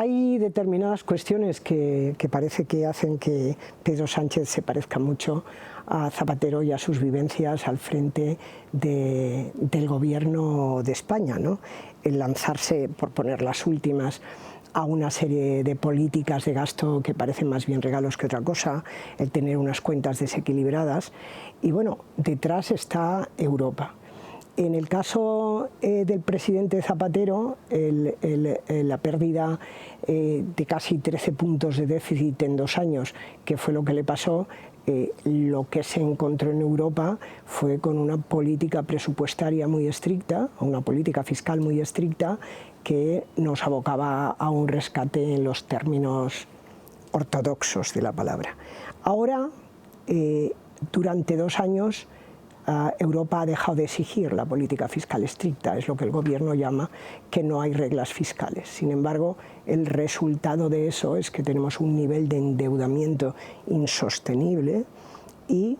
Hay determinadas cuestiones que parece que hacen que Pedro Sánchez se parezca mucho a Zapatero y a sus vivencias al frente del gobierno de España, ¿no? El lanzarse, por poner las últimas, a una serie de políticas de gasto que parecen más bien regalos que otra cosa, el tener unas cuentas desequilibradas y bueno, detrás está Europa. En el caso del presidente Zapatero, la pérdida de casi 13 puntos de déficit en 2 años, que fue lo que le pasó, lo que se encontró en Europa fue con una política presupuestaria muy estricta, una política fiscal muy estricta, que nos abocaba a un rescate en los términos ortodoxos de la palabra. Ahora, durante 2 años, Europa ha dejado de exigir la política fiscal estricta, es lo que el gobierno llama que no hay reglas fiscales. Sin embargo, el resultado de eso es que tenemos un nivel de endeudamiento insostenible y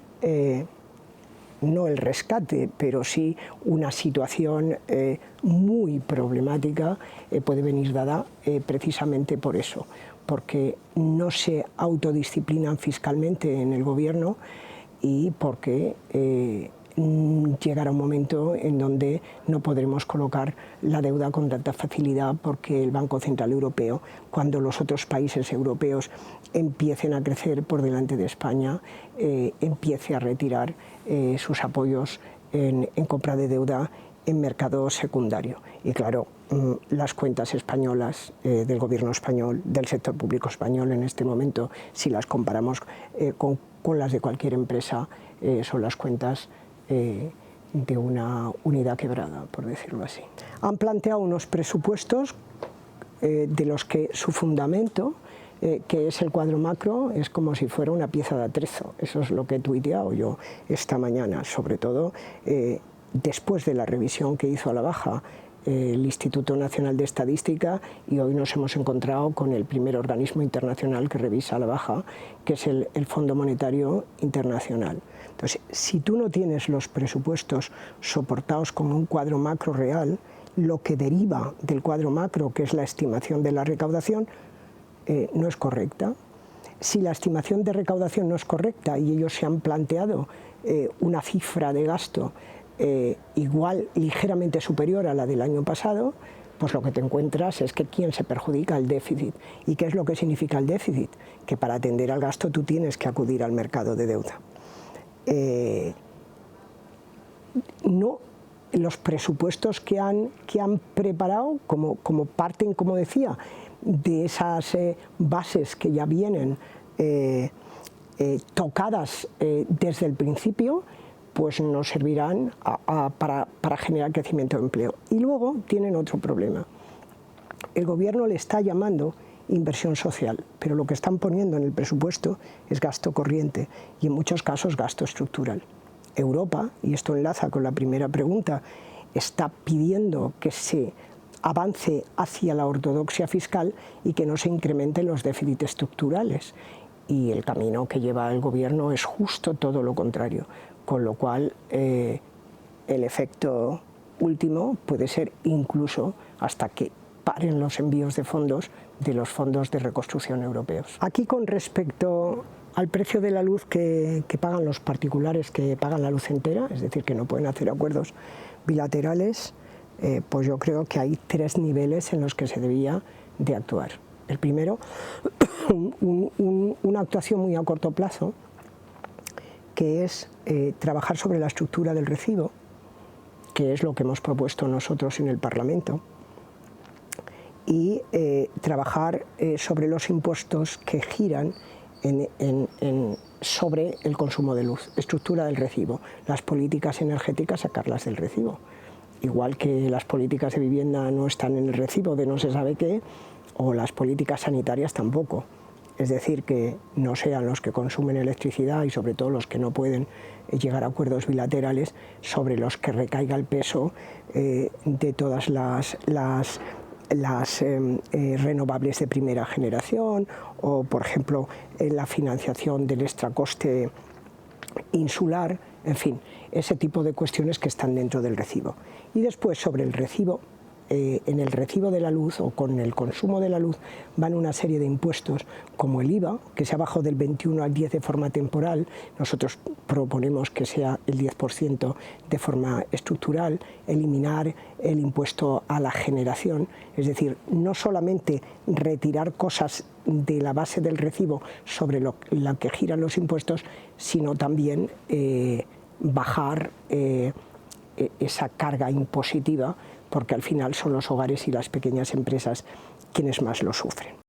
no el rescate, pero sí una situación muy problemática puede venir dada precisamente por eso, porque no se autodisciplinan fiscalmente en el gobierno y porque llegará un momento en donde no podremos colocar la deuda con tanta facilidad porque el Banco Central Europeo, cuando los otros países europeos empiecen a crecer por delante de España, empiece a retirar sus apoyos en compra de deuda en mercado secundario. Y claro, las cuentas españolas del gobierno español, del sector público español en este momento, si las comparamos con las de cualquier empresa, son las cuentas de una unidad quebrada, por decirlo así. Han planteado unos presupuestos de los que su fundamento, que es el cuadro macro, es como si fuera una pieza de atrezo. Eso es lo que he tuiteado yo esta mañana, sobre todo después de la revisión que hizo a la baja el Instituto Nacional de Estadística, y hoy nos hemos encontrado con el primer organismo internacional que revisa a la baja, que es el Fondo Monetario Internacional. Entonces, si tú no tienes los presupuestos soportados con un cuadro macro real, lo que deriva del cuadro macro, que es la estimación de la recaudación, no es correcta. Si la estimación de recaudación no es correcta y ellos se han planteado una cifra de gasto igual, ligeramente superior a la del año pasado, pues lo que te encuentras es que ¿quién se perjudica? El déficit. ¿Y qué es lo que significa el déficit? Que para atender al gasto tú tienes que acudir al mercado de deuda. No, los presupuestos que han preparado, como parten, como decía, de esas bases que ya vienen tocadas desde el principio, pues nos servirán para generar crecimiento de empleo. Y luego tienen otro problema. El gobierno le está llamando inversión social, pero lo que están poniendo en el presupuesto es gasto corriente y en muchos casos gasto estructural. Europa, y esto enlaza con la primera pregunta, está pidiendo que se avance hacia la ortodoxia fiscal y que no se incrementen los déficits estructurales. Y el camino que lleva el gobierno es justo todo lo contrario, con lo cual el efecto último puede ser incluso hasta que paren los envíos de fondos de los fondos de reconstrucción europeos. Aquí, con respecto al precio de la luz que pagan los particulares que pagan la luz entera, es decir, que no pueden hacer acuerdos bilaterales, pues yo creo que hay 3 niveles en los que se debía de actuar. El primero, una actuación muy a corto plazo, que es trabajar sobre la estructura del recibo, que es lo que hemos propuesto nosotros en el Parlamento, y trabajar sobre los impuestos que giran sobre el consumo de luz, estructura del recibo, las políticas energéticas sacarlas del recibo, igual que las políticas de vivienda no están en el recibo de no se sabe qué, o las políticas sanitarias tampoco, es decir, que no sean los que consumen electricidad y sobre todo los que no pueden llegar a acuerdos bilaterales sobre los que recaiga el peso de todas las renovables de primera generación o, por ejemplo, la financiación del extracoste insular, en fin, ese tipo de cuestiones que están dentro del recibo. Y después, sobre el recibo, en el recibo de la luz o con el consumo de la luz van una serie de impuestos como el IVA, que se ha bajado del 21 al 10 de forma temporal. Nosotros proponemos que sea el 10% de forma estructural, eliminar el impuesto a la generación, es decir, no solamente retirar cosas de la base del recibo sobre la que giran los impuestos, sino también bajar esa carga impositiva, porque al final son los hogares y las pequeñas empresas quienes más lo sufren.